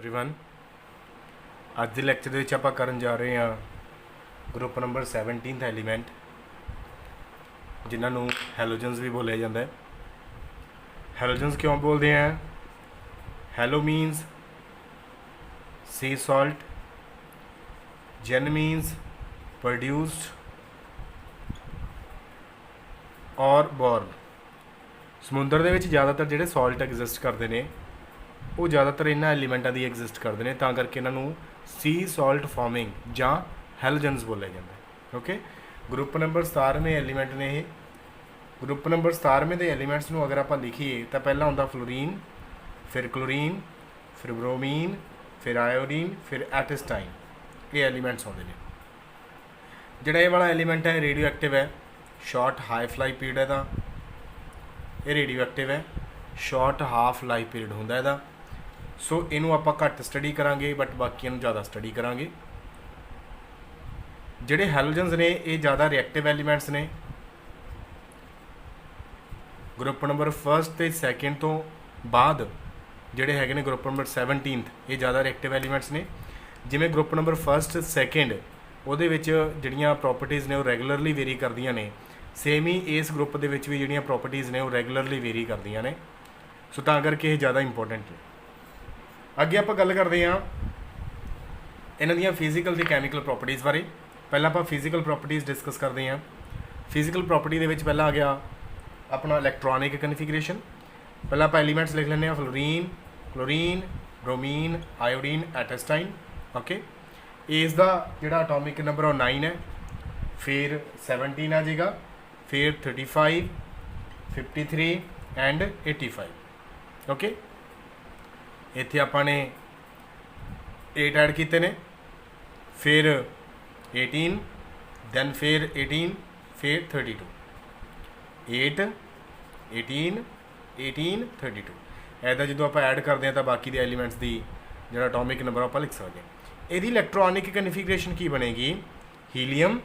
Everyone ਅੱਜ ਦੇ lecture ਦੇ ਵਿੱਚ ਆਪਾਂ ਕਰਨ ਜਾ ਰਹੇ ਹਾਂ ਗਰੁੱਪ ਨੰਬਰ 17th ਐਲੀਮੈਂਟ ਜਿਨ੍ਹਾਂ ਨੂੰ ਹੈਲੋਜਨਸ ਵੀ ਬੋਲਿਆ ਜਾਂਦਾ ਹੈ। ਹੈਲੋਜਨਸ ਕਿਉਂ ਬੋਲਦੇ ਆ? Hello means sea salt, gen means produced और born। ਸਮੁੰਦਰ ਦੇ ਵਿੱਚ ਜ਼ਿਆਦਾਤਰ ਜਿਹੜੇ ਸਾਲਟ ਐਗਜ਼ਿਸਟ ਕਰਦੇ ਨੇ ਉਹ ਜ਼ਿਆਦਾਤਰ ਇਹਨਾਂ ਐਲੀਮੈਂਟਾਂ ਦੀ ਐਗਜ਼ਿਸਟ ਕਰਦੇ ਨੇ, ਤਾਂ ਕਰਕੇ ਇਹਨਾਂ ਨੂੰ ਸੀ ਸਾਲਟ ਫਾਰਮਿੰਗ ਜਾਂ ਹੈਲੋਜਨਸ ਬੋਲਿਆ ਜਾਂਦਾ ਹੈ। ਓਕੇ, ਗਰੁੱਪ ਨੰਬਰ 17ਵੇਂ ਐਲੀਮੈਂਟ ਨੇ ਇਹ। ਗਰੁੱਪ ਨੰਬਰ 17ਵੇਂ ਦੇ ਐਲੀਮੈਂਟਸ ਨੂੰ ਅਗਰ ਆਪਾਂ ਲਿਖੀਏ ਤਾਂ ਪਹਿਲਾਂ ਹੁੰਦਾ ਫਲੋਰੀਨ, ਫਿਰ ਕਲੋਰੀਨ, ਫਿਰ ਬਰੋਮੀਨ, ਫਿਰ ਆਇਓਡੀਨ, ਫਿਰ ਐਟਸਟਾਈਨ। ਇਹ ਐਲੀਮੈਂਟਸ ਆਉਂਦੇ ਨੇ। ਜਿਹੜਾ ਇਹ ਵਾਲਾ ਐਲੀਮੈਂਟ ਹੈ ਰੇਡੀਓ ਐਕਟਿਵ ਹੈ, ਸ਼ਾਰਟ ਹਾਫ ਲਾਈਫ ਪੀਰੀਅਡ ਹੈ ਇਹਦਾ। ਇਹ ਰੇਡੀਓ ਐਕਟਿਵ ਹੈ, ਸ਼ਾਰਟ ਹਾਫ ਲਾਈਫ ਪੀਰੀਅਡ ਹੁੰਦਾ ਇਹਦਾ। ਸੋ ਇਹਨੂੰ ਆਪਾਂ ਘੱਟ ਸਟੱਡੀ ਕਰਾਂਗੇ ਬਟ ਬਾਕੀਆਂ ਨੂੰ ਜ਼ਿਆਦਾ ਸਟੱਡੀ ਕਰਾਂਗੇ। ਜਿਹੜੇ ਹੈਲੋਜਨਸ ਨੇ ਇਹ ਜ਼ਿਆਦਾ ਰਿਐਕਟਿਵ ਐਲੀਮੈਂਟਸ ਨੇ। ਗਰੁੱਪ ਨੰਬਰ 1 ਤੇ 2 ਤੋਂ ਬਾਅਦ ਜਿਹੜੇ ਹੈਗੇ ਨੇ ਗਰੁੱਪ ਨੰਬਰ 17th ਇਹ ਜ਼ਿਆਦਾ ਰਿਐਕਟਿਵ ਐਲੀਮੈਂਟਸ ਨੇ। ਜਿਵੇਂ ਗਰੁੱਪ ਨੰਬਰ 1 2 ਉਹਦੇ ਵਿੱਚ ਜਿਹੜੀਆਂ ਪ੍ਰੋਪਰਟੀਜ਼ ਨੇ ਉਹ ਰੈਗੂਲਰਲੀ ਵੇਰੀ ਕਰਦੀਆਂ ਨੇ, ਸੇਮ ਹੀ ਇਸ ਗਰੁੱਪ ਦੇ ਵਿੱਚ ਵੀ ਜਿਹੜੀਆਂ ਪ੍ਰੋਪਰਟੀਜ਼ ਨੇ ਉਹ ਰੈਗੂਲਰਲੀ ਵੇਰੀ ਕਰਦੀਆਂ ਨੇ। ਸੋ ਤਾਂ ਕਰਕੇ ਇਹ ਜ਼ਿਆਦਾ ਇੰਪੋਰਟੈਂਟ ਨੇ। ਅੱਗੇ ਆਪਾਂ ਗੱਲ ਕਰਦੇ ਹਾਂ ਇਹਨਾਂ ਦੀਆਂ ਫਿਜ਼ੀਕਲ ਤੇ ਕੈਮੀਕਲ ਪ੍ਰੋਪਰਟੀਜ਼ ਬਾਰੇ। ਪਹਿਲਾਂ ਆਪਾਂ ਫਿਜ਼ੀਕਲ ਪ੍ਰੋਪਰਟੀਜ਼ ਡਿਸਕਸ ਕਰਦੇ ਹਾਂ। ਫਿਜ਼ੀਕਲ ਪ੍ਰੋਪਰਟੀ ਦੇ ਵਿੱਚ ਪਹਿਲਾਂ ਆ ਗਿਆ ਆਪਣਾ ਇਲੈਕਟ੍ਰੋਨਿਕ ਕਨਫੀਗਰੇਸ਼ਨ। ਪਹਿਲਾਂ ਆਪਾਂ ਐਲੀਮੈਂਟਸ ਲਿਖ ਲੈਂਦੇ ਹਾਂ, fluorine, chlorine, bromine, iodine, ਐਟਸਟਾਈਨ। Okay, ਇਸ ਦਾ ਜਿਹੜਾ ਅਟੋਮਿਕ ਨੰਬਰ ਉਹ 9 ਹੈ, ਫਿਰ 17 ਆ ਜਾਏਗਾ, ਫਿਰ 35, 53 ਐਂਡ 85। ਓਕੇ, ਇੱਥੇ ਆਪਾਂ ਨੇ 8 ਐਡ ਕੀਤੇ ਨੇ, ਫਿਰ 18, ਦੈਨ ਫਿਰ 18, ਫਿਰ 32। 8 18 18 32। ਇੱਦਾਂ ਜਦੋਂ ਆਪਾਂ ਐਡ ਕਰਦੇ ਹਾਂ ਤਾਂ ਬਾਕੀ ਦੇ ਐਲੀਮੈਂਟਸ ਦੀ ਜਿਹੜਾ ਅਟੋਮਿਕ ਨੰਬਰ ਆਪਾਂ ਲਿਖ ਸਕਦੇ ਹਾਂ। ਇਹਦੀ ਇਲੈਕਟ੍ਰੋਨਿਕ ਕਨਫੀਗਰੇਸ਼ਨ ਕੀ ਬਣੇਗੀ? Helium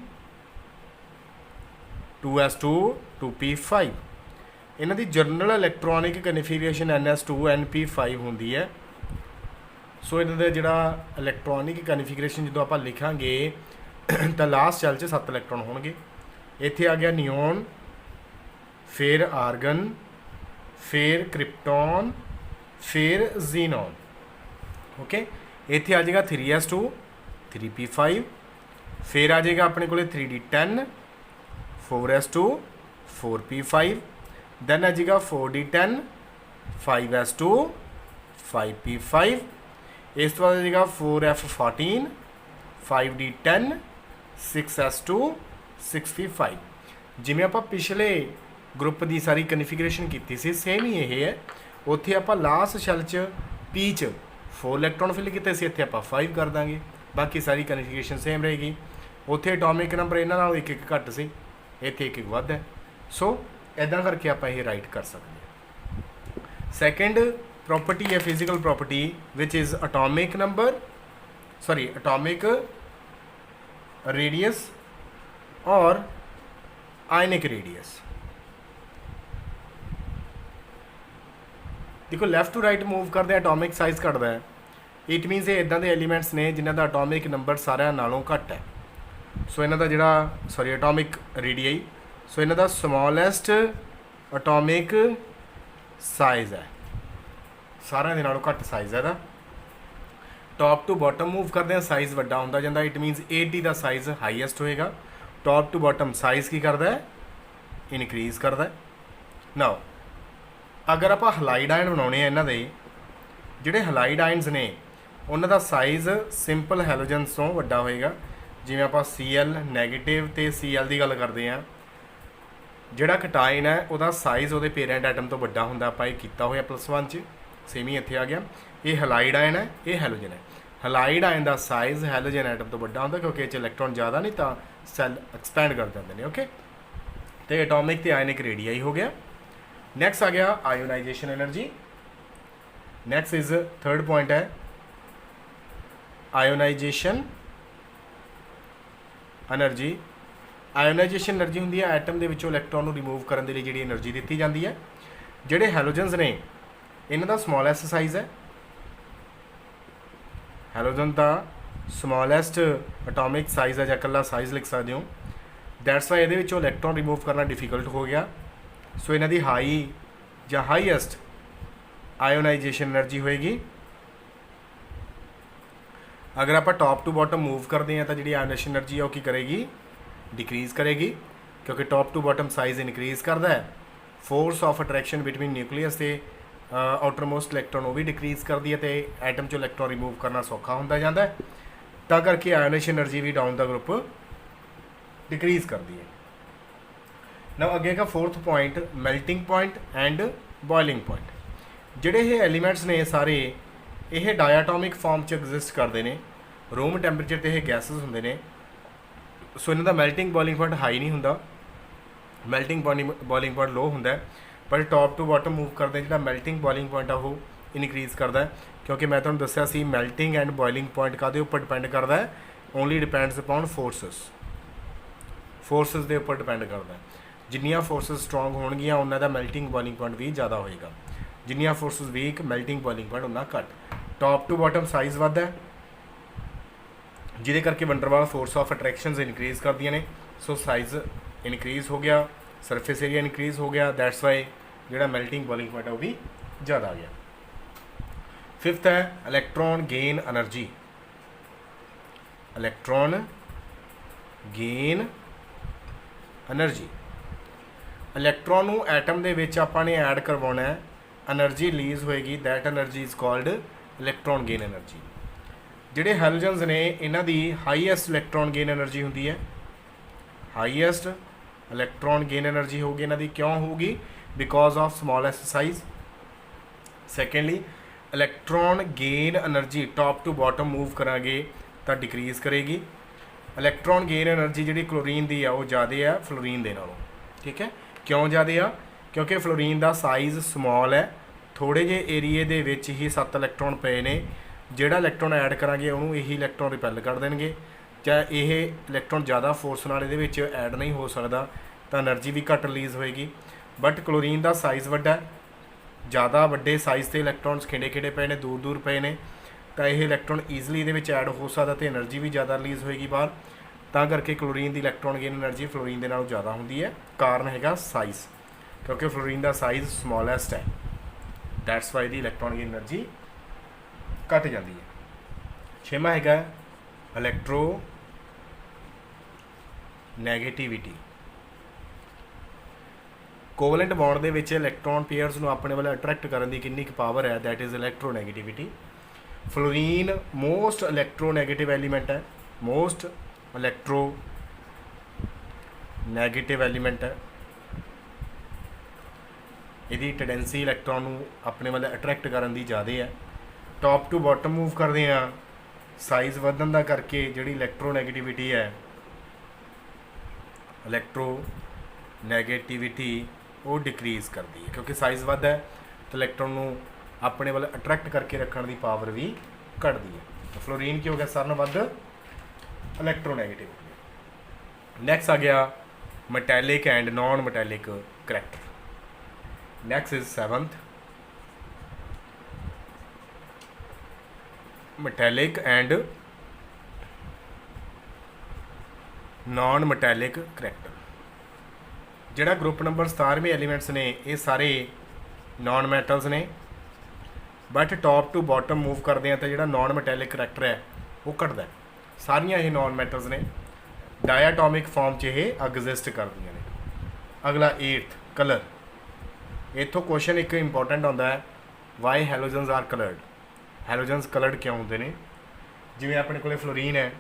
2s2 2p5। ਇਹਨਾਂ ਦੀ general electronic configuration ns2 np5 ਹੁੰਦੀ ਹੈ। ਸੋ ਇਹਨਾਂ ਦਾ ਜਿਹੜਾ ਇਲੈਕਟ੍ਰੋਨਿਕ ਕਨਫੀਗਰੇਸ਼ਨ ਜਦੋਂ ਆਪਾਂ ਲਿਖਾਂਗੇ ਤਾਂ ਲਾਸਟ ਸੈੱਲ 'ਚ 7 ਇਲੈਕਟ੍ਰੋਨ ਹੋਣਗੇ। ਇੱਥੇ ਆ ਗਿਆ ਨਿਓਨ, ਫਿਰ ਆਰਗਨ, ਫਿਰ ਕ੍ਰਿਪਟੋਨ, ਫਿਰ ਜ਼ੀਨੋਨ। ਓਕੇ, ਇੱਥੇ ਆ ਜਾਏਗਾ 3s2 3p5, ਫਿਰ ਆ ਜਾਏਗਾ ਆਪਣੇ ਕੋਲੇ 3d10 4s2 4p5, ਦੈਨ ਆ ਜਾਏਗਾ 4d10 5s2 5p5, ਇਸ ਤੋਂ ਬਾਅਦ ਆ ਜਾਏਗਾ 4f14 5d10 6s2 6p5। ਜਿਵੇਂ ਆਪਾਂ ਪਿਛਲੇ ਗਰੁੱਪ ਦੀ ਸਾਰੀ ਕਨਫੀਗਰੇਸ਼ਨ ਕੀਤੀ ਸੀ ਸੇਮ ਹੀ ਇਹ ਹੈ। ਉੱਥੇ ਆਪਾਂ ਲਾਸਟ ਸੈੱਲ 'ਚ ਪੀ 'ਚ 4 ਇਲੈਕਟ੍ਰੋਨ ਫਿਲ ਕੀਤੇ ਸੀ, ਇੱਥੇ ਆਪਾਂ 5 ਕਰ ਦਾਂਗੇ, ਬਾਕੀ ਸਾਰੀ ਕਨਫੀਗਰੇਸ਼ਨ ਸੇਮ ਰਹੇਗੀ। ਉੱਥੇ ਅਟੋਮਿਕ ਨੰਬਰ ਇਹਨਾਂ ਨਾਲੋਂ 1 ਘੱਟ ਸੀ, ਇੱਥੇ 1 ਵੱਧ ਹੈ। ਸੋ ਇੱਦਾਂ ਕਰਕੇ ਆਪਾਂ ਇਹ ਰਾਈਟ ਕਰ ਸਕਦੇ ਹਾਂ। ਸੈਕਿੰਡ ਪ੍ਰੋਪਰਟੀ ਹੈ physical property which is atomic number, sorry atomic radius ਔਰ ਆਇਨਿਕ ਰੇਡੀਅਸ। ਦੇਖੋ ਲੈਫਟ ਟੂ ਰਾਈਟ ਮੂਵ ਕਰਦੇ ਅਟੋਮਿਕ ਸਾਈਜ਼ ਘਟਦਾ ਹੈ। ਇਟ ਮੀਨਸ ਇਹ ਇੱਦਾਂ ਦੇ ਐਲੀਮੈਂਟਸ ਨੇ ਜਿਨ੍ਹਾਂ ਦਾ ਅਟੋਮਿਕ ਨੰਬਰ ਸਾਰਿਆਂ ਨਾਲੋਂ ਘੱਟ ਹੈ। ਸੋ ਇਹਨਾਂ ਦਾ ਜਿਹੜਾ ਅਟੋਮਿਕ ਰੇਡੀਆਈ, ਸੋ ਇਹਨਾਂ ਦਾ ਸਮੋਲੈਸਟ ਅਟੋਮਿਕ ਸਾਈਜ਼ ਹੈ, ਸਾਰਿਆਂ ਦੇ ਨਾਲੋਂ ਘੱਟ ਸਾਈਜ਼ ਹੈ ਇਹਦਾ। ਟੌਪ ਟੂ ਬਾਟਮ ਮੂਵ ਕਰਦੇ ਹਾਂ, ਸਾਈਜ਼ ਵੱਡਾ ਹੁੰਦਾ ਜਾਂਦਾ। It means 80 the size highest ਹੋਏਗਾ। ਟੌਪ ਟੂ ਬਾਟਮ ਸਾਈਜ਼ ਕੀ ਕਰਦਾ ਹੈ? ਇਨਕਰੀਜ਼ ਕਰਦਾ ਹੈ। ਨਾਓ ਅਗਰ ਆਪਾਂ ਹਲਾਈਡ ਆਇਨ ਬਣਾਉਣੇ ਆ, ਇਹਨਾਂ ਦੇ ਜਿਹੜੇ ਹਲਾਈਡ ਆਇਨਸ ਨੇ ਉਹਨਾਂ ਦਾ ਸਾਈਜ਼ ਸਿੰਪਲ ਹੈਲੋਜਨਸ ਤੋਂ ਵੱਡਾ ਹੋਏਗਾ। ਜਿਵੇਂ ਆਪਾਂ Cl ਨੈਗੇਟਿਵ ਤੇ Cl ਦੀ ਗੱਲ ਕਰਦੇ ਹਾਂ, ਜਿਹੜਾ ਕਟਾਇਨ ਹੈ ਉਹਦਾ ਸਾਈਜ਼ ਉਹਦੇ ਪੇਰੈਂਟ ਐਟਮ ਤੋਂ ਵੱਡਾ ਹੁੰਦਾ। ਆਪਾਂ ਇਹ ਕੀਤਾ ਹੋਇਆ +1 'ਚ, ਸੇਮ ਹੀ ਇੱਥੇ ਆ ਗਿਆ। ਇਹ ਹਲਾਈਡ ਆਇਨ ਹੈ, ਇਹ ਹੈਲੋਜਨ ਹੈ। ਹਲਾਈਡ ਆਇਨ ਦਾ ਸਾਈਜ਼ ਹੈਲੋਜਨ ਐਟਮ ਤੋਂ ਵੱਡਾ ਹੁੰਦਾ ਕਿਉਂਕਿ ਇਹ 'ਚ ਇਲੈਕਟ੍ਰੋਨ ਜ਼ਿਆਦਾ ਨਹੀਂ ਤਾਂ ਸੈੱਲ ਐਕਸਪੈਂਡ ਕਰ ਜਾਂਦੇ ਨੇ। ਓਕੇ, ਤੇ ਐਟੋਮਿਕ ਤੇ ਆਇਨਿਕ ਰੇਡੀਆਈ ਹੋ ਗਿਆ। नेक्स्ट आ गया ionization energy. Next is third point है आयोनाइजेशन एनर्जी। आयोनाइजेशन एनर्जी होंगी है एटम के विचों इलैक्ट्रॉन रिमूव करने के लिए जी एनर्जी दी जाती है। जोड़े हैलोजनस ने इन्हों का स्मॉलेस्ट साइज़ है ਹੈਲੋਜਨ ਦਾ ਸਮੋਲੈਸਟ ਅਟੋਮਿਕ ਸਾਈਜ਼ ਹੈ ਜਾਂ ਇਕੱਲਾ ਸਾਈਜ਼ ਲਿਖ ਸਕਦੇ ਹੋ। ਦੈਟਸ ਵਾਈ ਇਹਦੇ ਵਿੱਚੋਂ ਇਲੈਕਟ੍ਰੋਨ ਰਿਮੂਵ ਕਰਨਾ ਡਿਫਿਕਲਟ ਹੋ ਗਿਆ। ਸੋ ਇਹਨਾਂ ਦੀ ਹਾਈ ਜਾਂ ਹਾਈਐਸਟ ਆਇਓਨਾਈਜੇਸ਼ਨ એનર્ਜੀ ਹੋਏਗੀ। ਅਗਰ ਆਪਾਂ ਟੌਪ ਟੂ ਬਾਟਮ ਮੂਵ ਕਰਦੇ ਹਾਂ ਤਾਂ ਜਿਹੜੀ ਆਇਓਨਾਈਜੇਸ਼ਨ એનર્ਜੀ ਹੈ ਉਹ ਕੀ ਕਰੇਗੀ, ਡਿਕਰੀਜ਼ ਕਰੇਗੀ, ਕਿਉਂਕਿ top to bottom size increase ਕਰਦਾ ਹੈ। Force of attraction between nucleus ਤੇ ਆਊਟਰਮੋਸਟ ਇਲੈਕਟ੍ਰੋਨ ਉਹ ਵੀ ਡਿਕਰੀਜ਼ ਕਰਦੀ ਹੈ ਤੇ ਐਟਮ 'ਚੋਂ ਇਲੈਕਟ੍ਰੋਨ ਰਿਮੂਵ ਕਰਨਾ ਸੌਖਾ ਹੁੰਦਾ ਜਾਂਦਾ ਹੈ। ਤਾਂ ਕਰਕੇ ਆਇਓਨਾਈਜੇਸ਼ਨ એનર્ਜੀ ਵੀ ਡਾਊਨ ਦਾ ਗਰੁੱਪ ਡਿਕਰੀਜ਼ ਕਰਦੀ ਹੈ। ਨਾਓ ਅੱਗੇ ਹੈਗਾ fourth point, melting point and boiling point. ਜਿਹੜੇ ਇਹ ਐਲੀਮੈਂਟਸ ਨੇ ਸਾਰੇ ਇਹ ਡਾਇਆਟੋਮਿਕ ਫਾਰਮ 'ਚ ਐਗਜ਼ਿਸਟ ਕਰਦੇ ਨੇ, ਰੂਮ ਟੈਂਪਰੇਚਰ 'ਤੇ ਇਹ ਗੈਸਿਸ ਹੁੰਦੇ ਨੇ। ਸੋ ਇਹਨਾਂ ਦਾ ਮੈਲਟਿੰਗ ਬੋਇਲਿੰਗ ਪੁਆਇੰਟ ਹਾਈ ਨਹੀਂ ਹੁੰਦਾ, ਮੈਲਟਿੰਗ ਬੋਇਲਿੰਗ ਪੁਆਇੰਟ ਲੋ ਹੁੰਦਾ। ਪਰ ਟੌਪ ਟੂ ਬਾਟਮ ਮੂਵ ਕਰਦੇ ਜਿਹੜਾ ਮੈਲਟਿੰਗ ਬੋਇਲਿੰਗ ਪੁਆਇੰਟ ਆ ਉਹ ਇਨਕਰੀਜ਼ ਕਰਦਾ ਹੈ, ਕਿਉਂਕਿ ਮੈਂ ਤੁਹਾਨੂੰ ਦੱਸਿਆ ਸੀ ਮੈਲਟਿੰਗ ਐਂਡ ਬੋਇਲਿੰਗ ਪੁਆਇੰਟ ਕਾਹਦੇ ਉੱਪਰ ਡਿਪੈਂਡ ਕਰਦਾ ਹੈ, ਓਨਲੀ ਡਿਪੈਂਡਸ ਅਪॉन ਫੋਰਸਸ ਦੇ ਉੱਪਰ ਡਿਪੈਂਡ ਕਰਦਾ ਹੈ। ਜਿੰਨੀਆਂ ਫੋਰਸਸ ਸਟਰੋਂਗ ਹੋਣਗੀਆਂ ਉਹਨਾਂ ਦਾ ਮੈਲਟਿੰਗ ਬੋਇਲਿੰਗ ਪੁਆਇੰਟ ਵੀ ਜ਼ਿਆਦਾ ਹੋਏਗਾ, ਜਿੰਨੀਆਂ forces weak melting boiling point ਉਨਾ ਘੱਟ। ਟੌਪ ਟੂ ਬਾਟਮ ਸਾਈਜ਼ ਵੱਧਦਾ ਜਿਹਦੇ ਕਰਕੇ van der Waals force of attractions increase ਕਰਦੀਆਂ ਨੇ। ਸੋ ਸਾਈਜ਼ ਇਨਕਰੀਜ਼ ਹੋ ਗਿਆ, ਸਰਫੇਸ ਏਰੀਆ ਇਨਕਰੀਜ਼ ਹੋ ਗਿਆ, ਦੈਟਸ ਵਾਈ ਜਿਹੜਾ ਮੈਲਟਿੰਗ ਬੋਇਲਿੰਗ ਪੁਆਇੰਟ ਉਹ ਵੀ ਜ਼ਿਆਦਾ ਆ ਗਿਆ। ਫਿਫਥ ਹੈ electron gain energy. Electron gain energy, electron ਨੂੰ ਐਟਮ ਦੇ ਵਿੱਚ ਆਪਾਂ ਨੇ ਐਡ ਕਰਵਾਉਣਾ ਹੈ, એનર્ਜੀ ਰਿਲੀਜ਼ ਹੋਏਗੀ, that energy is called electron gain energy. ਜਿਹੜੇ ਹੈਲੋਜਨਸ ਨੇ ਇਹਨਾਂ ਦੀ ਹਾਈਐਸਟ ਇਲੈਕਟ੍ਰੋਨ ਗੇਨ એનર્ਜੀ ਹੁੰਦੀ ਹੈ, ਹਾਈਐਸਟ ਇਲੈਕਟ੍ਰੋਨ ਗੇਨ એનર્ਜੀ ਹੋਊਗੀ ਇਹਨਾਂ ਦੀ। ਕਿਉਂ ਹੋਊਗੀ? Because of smallest size. Secondly electron gain energy top to bottom move ਕਰਾਂਗੇ ਤਾਂ ਡਿਕਰੀਜ਼ ਕਰੇਗੀ। ਇਲੈਕਟ੍ਰੋਨ ਗੇਨ એનર્ਜੀ ਜਿਹੜੀ ਕਲੋਰੀਨ ਦੀ ਆ ਉਹ ਜ਼ਿਆਦਾ ਹੈ ਫਲੋਰੀਨ ਦੇ ਨਾਲੋਂ। ਠੀਕ ਹੈ, ਕਿਉਂ ਜ਼ਿਆਦਾ ਆ? ਕਿਉਂਕਿ ਫਲੋਰੀਨ ਦਾ ਸਾਈਜ਼ ਸਮੋਲ ਹੈ, ਥੋੜ੍ਹੇ ਜਿਹੇ ਏਰੀਏ ਦੇ ਵਿੱਚ ਹੀ 7 ਇਲੈਕਟ੍ਰੋਨ ਪਏ ਨੇ। ਜਿਹੜਾ ਇਲੈਕਟ੍ਰੋਨ ਐਡ ਕਰਾਂਗੇ ਉਹਨੂੰ ਇਹੀ ਇਲੈਕਟ੍ਰੋਨ ਰਿਪੈਲ ਕਰ ਦੇਣਗੇ। ਜਾਂ ਇਹ ਇਲੈਕਟ੍ਰੋਨ ਜ਼ਿਆਦਾ ਫੋਰਸ ਨਾਲ ਇਹਦੇ ਵਿੱਚ ਐਡ ਨਹੀਂ ਹੋ ਸਕਦਾ ਤਾਂ એનર્ਜੀ ਵੀ ਘੱਟ ਰਿਲੀਜ਼ ਹੋਏਗੀ। ਬਟ ਕਲੋਰੀਨ ਦਾ ਸਾਈਜ਼ ਵੱਡਾ, ਜ਼ਿਆਦਾ ਵੱਡੇ ਸਾਈਜ਼ 'ਤੇ ਇਲੈਕਟ੍ਰੋਨਸ ਖਿੰਡੇ ਪਏ ਨੇ, ਦੂਰ ਦੂਰ ਪਏ ਨੇ, ਤਾਂ ਇਹ ਇਲੈਕਟ੍ਰੋਨ ਈਜ਼ਲੀ ਇਹਦੇ ਵਿੱਚ ਐਡ ਹੋ ਸਕਦਾ ਅਤੇ એનર્ਜੀ ਵੀ ਜ਼ਿਆਦਾ ਰਿਲੀਜ਼ ਹੋਏਗੀ ਬਾਹਰ। ਤਾਂ ਕਰਕੇ ਕਲੋਰੀਨ ਦੀ ਇਲੈਕਟ੍ਰੋਨ ਗੇਨ એનર્ਜੀ ਫਲੋਰੀਨ ਦੇ ਨਾਲੋਂ ਜ਼ਿਆਦਾ ਹੁੰਦੀ ਹੈ। ਕਾਰਨ ਹੈਗਾ ਸਾਈਜ਼, ਕਿਉਂਕਿ ਫਲੋਰੀਨ ਦਾ ਸਾਈਜ਼ ਸਮੋਲੈਸਟ ਹੈ, that's why the electron gain energy ਘੱਟ ਜਾਂਦੀ ਹੈ। ਛੇਵਾਂ ਹੈਗਾ ਇਲੈਕਟ੍ਰੋ ਨੈਗੇਟਿਵਿਟੀ। ਕੋਵਲੈਂਟ ਬੌਂਡ ਦੇ ਵਿੱਚ ਇਲੈਕਟ੍ਰੋਨ ਪੇਅਰਸ ਨੂੰ ਆਪਣੇ ਵੱਲ ਅਟਰੈਕਟ ਕਰਨ ਦੀ ਕਿੰਨੀ ਕੁ ਪਾਵਰ ਹੈ, that is electro negativity. Fluorine most electro negative element ਹੈ, ਮੋਸਟ ਇਲੈਕਟ੍ਰੋ ਨੈਗੇਟਿਵ ਐਲੀਮੈਂਟ ਹੈ। ਇਹਦੀ ਟੈਂਡੈਂਸੀ ਇਲੈਕਟ੍ਰੋਨ ਨੂੰ ਆਪਣੇ ਵੱਲ ਅਟਰੈਕਟ ਕਰਨ ਦੀ ਜ਼ਿਆਦਾ ਹੈ। ਟੌਪ ਟੂ ਬਾਟਮ ਮੂਵ ਕਰਦੇ ਹਾਂ, ਸਾਈਜ਼ ਵਧਣ ਦਾ ਕਰਕੇ ਜਿਹੜੀ ਇਲੈਕਟ੍ਰੋ ਨੈਗੇਟਿਵਿਟੀ ਹੈ, ਇਲੈਕਟ੍ਰੋ ਨੈਗੇਟਿਵਿਟੀ ਉਹ ਡਿਕਰੀਜ਼ ਕਰਦੀ ਹੈ, ਕਿਉਂਕਿ ਸਾਈਜ਼ ਵੱਧ ਹੈ ਤਾਂ ਇਲੈਕਟ੍ਰੋਨ ਨੂੰ ਆਪਣੇ ਵੱਲ ਅਟਰੈਕਟ ਕਰਕੇ ਰੱਖਣ ਦੀ ਪਾਵਰ ਵੀ ਘਟਦੀ ਹੈ। ਫਲੋਰੀਨ ਕੀ ਹੋ ਗਿਆ? ਸਾਰਿਆਂ ਨਾਲੋਂ ਵੱਧ ਇਲੈਕਟ੍ਰੋ ਨੈਗੇਟਿਵਿਟੀ। ਨੈਕਸਟ ਆ ਗਿਆ metallic and non metallic character. Next is 7th metallic and non metallic character. ਜਿਹੜਾ ਗਰੁੱਪ ਨੰਬਰ 17ਵੇਂ ਐਲੀਮੈਂਟਸ ਨੇ ਇਹ ਸਾਰੇ ਨਾਨ ਮੈਟਲਸ ਨੇ, but top to bottom move ਕਰਦੇ ਆ ਤਾਂ ਜਿਹੜਾ ਨਾਨ ਮੈਟੈਲਿਕ ਕਰੈਕਟਰ ਹੈ ਉਹ ਘਟਦਾ। ਸਾਰੀਆਂ ਇਹ ਨਾਨ ਮੈਟਲਸ ਨੇ, ਡਾਇਆਟੋਮਿਕ ਫਾਰਮ 'ਚ ਇਹ ਐਗਜ਼ਿਸਟ ਕਰਦੀਆਂ ਨੇ। ਅਗਲਾ 8th ਕਲਰ। ਇੱਥੋਂ ਕੁਐਸਚਨ ਇੱਕ ਇੰਪੋਰਟੈਂਟ ਆਉਂਦਾ ਹੈ, ਵਾਈ ਹੈਲੋਜਨਸ ਆਰ ਕਲਰਡ। ਹੈਲੋਜਨਸ ਕਲਰਡ ਕਿਉਂ ਹੁੰਦੇ ਨੇ? ਜਿਵੇਂ ਆਪਣੇ ਕੋਲੇ ਫਲੋਰੀਨ ਹੈ,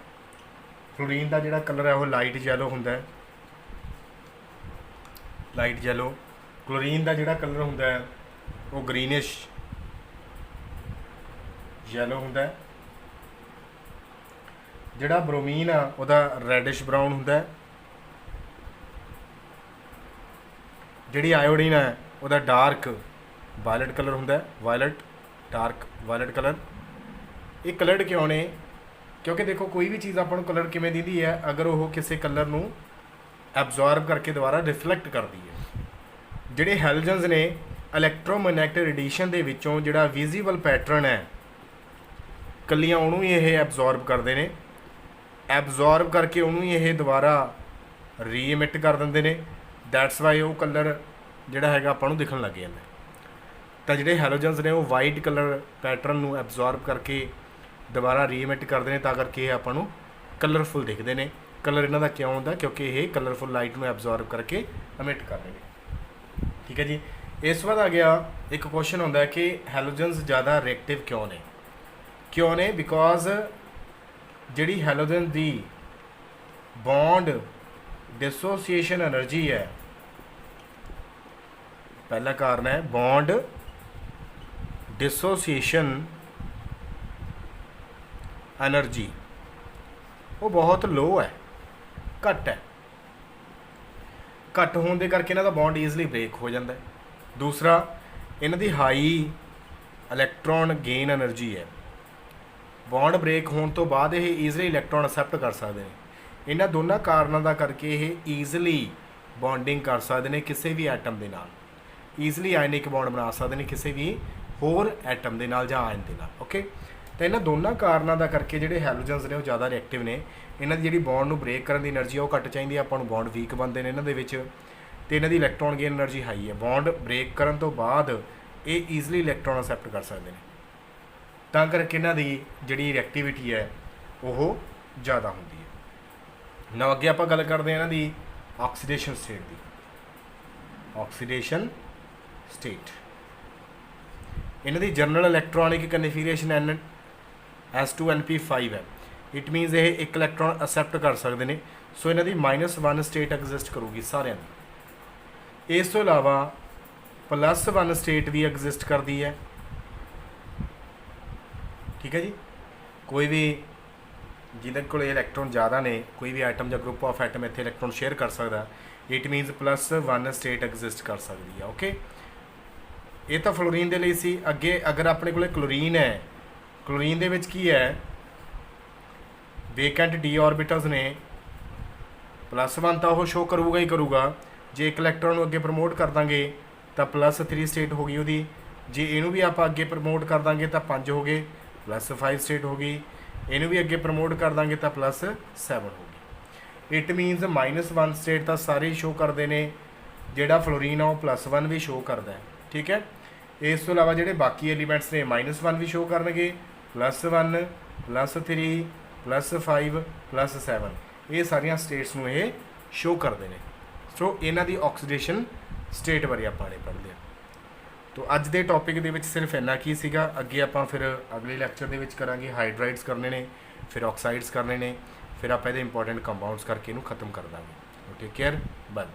ਫਲੋਰੀਨ ਦਾ ਜਿਹੜਾ ਕਲਰ ਹੈ ਉਹ ਲਾਈਟ ਯੈਲੋ ਹੁੰਦਾ ਹੈ, ਲਾਈਟ ਯੈਲੋ। ਕਲੋਰੀਨ ਦਾ ਜਿਹੜਾ ਕਲਰ ਹੁੰਦਾ ਹੈ ਉਹ ਗ੍ਰੀਨਿਸ਼ ਯੈਲੋ ਹੁੰਦਾ ਹੈ। ਜਿਹੜਾ ਬ੍ਰੋਮੀਨ ਆ ਉਹਦਾ ਰੈਡਿਸ਼ ਬਰਾਊਨ ਹੁੰਦਾ ਹੈ। ਜਿਹੜੀ ਆਇਓਡੀਨ ਹੈ ਉਹਦਾ ਡਾਰਕ ਵਾਇਲਟ ਕਲਰ ਹੁੰਦਾ ਹੈ, ਵਾਇਲਟ, ਡਾਰਕ ਵਾਇਲਟ ਕਲਰ। ਇਹ ਕਲਰਡ ਕਿਉਂ ਨੇ? ਕਿਉਂਕਿ ਦੇਖੋ ਕੋਈ ਵੀ ਚੀਜ਼ ਆਪਾਂ ਨੂੰ ਕਲਰ ਕਿਵੇਂ ਦਿੰਦੀ ਹੈ, ਅਗਰ ਉਹ ਕਿਸੇ ਕਲਰ ਨੂੰ ਐਬਜ਼ੌਰਬ ਕਰਕੇ ਦੁਬਾਰਾ ਰਿਫਲੈਕਟ ਕਰਦੀ ਹੈ। ਜਿਹੜੇ ਹੈਲੋਜਨਸ ਨੇ ਇਲੈਕਟ੍ਰੋਮੈਗਨੈਟਿਕ ਰੇਡੀਏਸ਼ਨ ਦੇ ਵਿੱਚੋਂ ਜਿਹੜਾ ਵਿਜ਼ੀਬਲ ਪੈਟਰਨ ਹੈ ਕੱਲੀਆਂ ਉਹਨੂੰ ਹੀ ਇਹ ਐਬਜ਼ੌਰਬ ਕਰਦੇ ਨੇ, ਐਬਜ਼ੌਰਬ ਕਰਕੇ ਉਹਨੂੰ ਹੀ ਇਹ ਦੁਬਾਰਾ ਰੀਇਮਿਟ ਕਰ ਦਿੰਦੇ ਨੇ। ਦੈਟਸ ਵਾਈ ਉਹ ਕਲਰ ਜਿਹੜਾ ਹੈਗਾ ਆਪਾਂ ਨੂੰ ਦਿਖਣ ਲੱਗ ਜਾਂਦਾ। ਤਾਂ ਜਿਹੜੇ ਹੈਲੋਜਨਸ ਨੇ ਉਹ ਵਾਈਟ ਕਲਰ ਪੈਟਰਨ ਨੂੰ ਐਬਜ਼ੌਰਬ ਕਰਕੇ ਦੁਬਾਰਾ ਰੀਇਮਿਟ ਕਰਦੇ ਨੇ, ਤਾਂ ਕਰਕੇ ਇਹ ਆਪਾਂ ਨੂੰ ਕਲਰਫੁਲ ਦਿਖਦੇ ਨੇ। ਕਲਰ ਇਹਨਾਂ ਦਾ ਕਿਉਂ ਹੁੰਦਾ? ਕਿਉਂਕਿ ਇਹ ਕਲਰਫੁਲ ਲਾਈਟ ਨੂੰ ਐਬਜ਼ੌਰਬ ਕਰਕੇ ਅਮਿਟ ਕਰ ਰਹੇ ਨੇ। ਠੀਕ ਹੈ ਜੀ। ਇਸ ਤੋਂ ਬਾਅਦ ਆ ਗਿਆ ਇੱਕ ਕੁਐਸਚਨ ਹੁੰਦਾ ਹੈ ਕਿ ਹੈਲੋਜਨਸ ਜ਼ਿਆਦਾ ਰਿਐਕਟਿਵ ਕਿਉਂ ਨੇ? ਬਿਕੋਜ਼ ਜਿਹੜੀ ਹੈਲੋਜਨ ਦੀ ਬੌਂਡ डिसोसिएशन एनर्जी है, पहला कारण है बॉन्ड डिसोसिएशन एनर्जी, वो बहुत लो है, घट है। घट होने के करके इन्हां दा बॉन्ड ईजली ब्रेक हो जाता है। दूसरा इन्हां दी हाई इलैक्ट्रॉन गेन एनर्जी है। बॉन्ड ब्रेक होने तो बाद ये ईजली इलैक्ट्रॉन एक्सैप्ट कर सकते हैं। ਇਹਨਾਂ ਦੋਨਾਂ ਕਾਰਨਾਂ ਦਾ ਕਰਕੇ ਇਹ ਈਜ਼ਲੀ ਬੌਂਡਿੰਗ ਕਰ ਸਕਦੇ ਨੇ ਕਿਸੇ ਵੀ ਐਟਮ ਦੇ ਨਾਲ, ਈਜ਼ਲੀ ਆਇਨਿਕ ਬੌਂਡ ਬਣਾ ਸਕਦੇ ਨੇ ਕਿਸੇ ਵੀ ਹੋਰ ਐਟਮ ਦੇ ਨਾਲ ਜਾਂ ਆਇਨ ਦੇ ਨਾਲ। ਓਕੇ, ਤਾਂ ਇਹਨਾਂ ਦੋਨਾਂ ਕਾਰਨਾਂ ਦਾ ਕਰਕੇ ਜਿਹੜੇ ਹੈਲੋਜਨਸ ਨੇ ਉਹ ਜ਼ਿਆਦਾ ਰਿਐਕਟਿਵ ਨੇ। ਇਹਨਾਂ ਦੀ ਜਿਹੜੀ ਬੌਂਡ ਨੂੰ ਬ੍ਰੇਕ ਕਰਨ ਦੀ એનર્ਜੀ ਉਹ ਘੱਟ ਚਾਹੀਦੀ ਹੈ ਆਪਾਂ ਨੂੰ, ਬੌਂਡ ਵੀਕ ਬਣਦੇ ਨੇ ਇਹਨਾਂ ਦੇ ਵਿੱਚ, ਤੇ ਇਹਨਾਂ ਦੀ ਇਲੈਕਟ੍ਰੋਨ ਗੇਨ એનર્ਜੀ ਹਾਈ ਹੈ। ਬੌਂਡ ਬ੍ਰੇਕ ਕਰਨ ਤੋਂ ਬਾਅਦ ਇਹ ਈਜ਼ਲੀ ਇਲੈਕਟ੍ਰੋਨ ਅਸੈਪਟ ਕਰ ਸਕਦੇ ਨੇ, ਤਾਂ ਕਰਕੇ ਇਹਨਾਂ ਦੀ ਜਿਹੜੀ ਰਿਐਕਟਿਵਿਟੀ ਹੈ ਉਹ ਜ਼ਿਆਦਾ ਹੁੰਦੀ ਹੈ। ਨਾ ਅੱਗੇ ਆਪਾਂ ਗੱਲ ਕਰਦੇ ਹਾਂ ਇਹਨਾਂ ਦੀ ਆਕਸੀਡੇਸ਼ਨ ਸਟੇਟ ਦੀ। ਆਕਸੀਡੇਸ਼ਨ ਸਟੇਟ ਇਹਨਾਂ ਦੀ ਜਨਰਲ ਇਲੈਕਟ੍ਰੋਨਿਕ ਕਨਫੀਗਰੇਸ਼ਨ N(S2)Np5 ਹੈ। ਇਟ ਮੀਨਸ ਇਹ ਇੱਕ ਇਲੈਕਟ੍ਰੋਨ ਅਸੈਪਟ ਕਰ ਸਕਦੇ ਨੇ। ਸੋ ਇਹਨਾਂ ਦੀ -1 ਸਟੇਟ ਐਗਜ਼ਿਸਟ ਕਰੂਗੀ ਸਾਰਿਆਂ ਦੀ। ਇਸ ਤੋਂ ਇਲਾਵਾ +1 ਸਟੇਟ ਵੀ ਐਗਜ਼ਿਸਟ ਕਰਦੀ ਹੈ। ਠੀਕ ਹੈ ਜੀ। ਕੋਈ ਵੀ ਜਿਹਦੇ ਕੋਲ ਇਲੈਕਟ੍ਰੋਨ ਜ਼ਿਆਦਾ ਨੇ, ਕੋਈ ਵੀ ਆਈਟਮ ਜਾਂ ਗਰੁੱਪ ਆਫ ਐਟਮ ਇੱਥੇ ਇਲੈਕਟ੍ਰੋਨ ਸ਼ੇਅਰ ਕਰ ਸਕਦਾ, ਇਟ ਮੀਨਸ +1 ਸਟੇਟ ਐਗਜ਼ਿਸਟ ਕਰ ਸਕਦੀ ਹੈ। ਓਕੇ, ਇਹ ਤਾਂ ਫਲੋਰੀਨ ਦੇ ਲਈ ਸੀ। ਅੱਗੇ ਅਗਰ ਆਪਣੇ ਕੋਲ ਕਲੋਰੀਨ ਹੈ, ਕਲੋਰੀਨ ਦੇ ਵਿੱਚ ਕੀ ਹੈ? ਵੇਕੈਂਟ ਡੀ ਆਰਬਿਟਲਸ ਨੇ। +1 ਤਾਂ ਉਹ ਸ਼ੋਅ ਕਰੂਗਾ ਹੀ ਕਰੂਗਾ। ਜੇ ਇੱਕ ਇਲੈਕਟ੍ਰੋਨ ਨੂੰ ਅੱਗੇ ਪ੍ਰਮੋਟ ਕਰ ਦਾਂਗੇ ਤਾਂ +3 ਸਟੇਟ ਹੋ ਗਈ ਉਹਦੀ। ਜੇ ਇਹਨੂੰ ਵੀ ਆਪਾਂ ਅੱਗੇ ਪ੍ਰਮੋਟ ਕਰ ਦਾਂਗੇ ਤਾਂ 5 ਹੋ ਗਏ, +5 ਸਟੇਟ ਹੋ ਗਈ। ਇਹਨੂੰ ਵੀ ਅੱਗੇ ਪ੍ਰਮੋਟ ਕਰ ਦਾਂਗੇ ਤਾਂ +7 ਹੋ ਗਈ। ਇਟ ਮੀਨਸ -1 ਸਟੇਟ ਤਾਂ ਸਾਰੇ ਸ਼ੋਅ ਕਰਦੇ ਨੇ। ਜਿਹੜਾ ਫਲੋਰੀਨ ਆ ਉਹ +1 ਵੀ ਸ਼ੋਅ ਕਰਦਾ ਹੈ। ਠੀਕ ਹੈ। ਇਸ ਤੋਂ ਇਲਾਵਾ ਜਿਹੜੇ ਬਾਕੀ ਐਲੀਮੈਂਟਸ ਨੇ -1 ਵੀ ਸ਼ੋਅ ਕਰਨਗੇ, +1 +3 +5 +7, ਇਹ ਸਾਰੀਆਂ ਸਟੇਟਸ ਨੂੰ ਇਹ ਸ਼ੋਅ ਕਰਦੇ ਨੇ। ਸੋ ਇਹਨਾਂ ਦੀ ਆਕਸੀਡੇਸ਼ਨ ਸਟੇਟ ਬਾਰੇ ਆਪਾਂ ਨੇ ਪੜ੍ਹਦੇ ਹਾਂ। ਤੋ ਅੱਜ ਦੇ ਟੌਪਿਕ ਦੇ ਵਿੱਚ ਸਿਰਫ ਇੰਨਾ ਕੀ ਸੀਗਾ। ਅੱਗੇ ਆਪਾਂ ਫਿਰ ਅਗਲੇ ਲੈਕਚਰ ਦੇ ਵਿੱਚ ਕਰਾਂਗੇ ਹਾਈਡਰਾਈਡਸ ਕਰਨੇ ਨੇ, ਫਿਰ ਆਕਸਾਈਡਸ ਕਰਨੇ ਨੇ, ਫਿਰ ਆਪਾਂ ਇਹਦੇ ਇੰਪੋਰਟੈਂਟ ਕੰਪਾਊਂਡਸ ਕਰਕੇ ਇਹਨੂੰ ਖਤਮ ਕਰ ਦਾਂਗੇ। Take care, bye.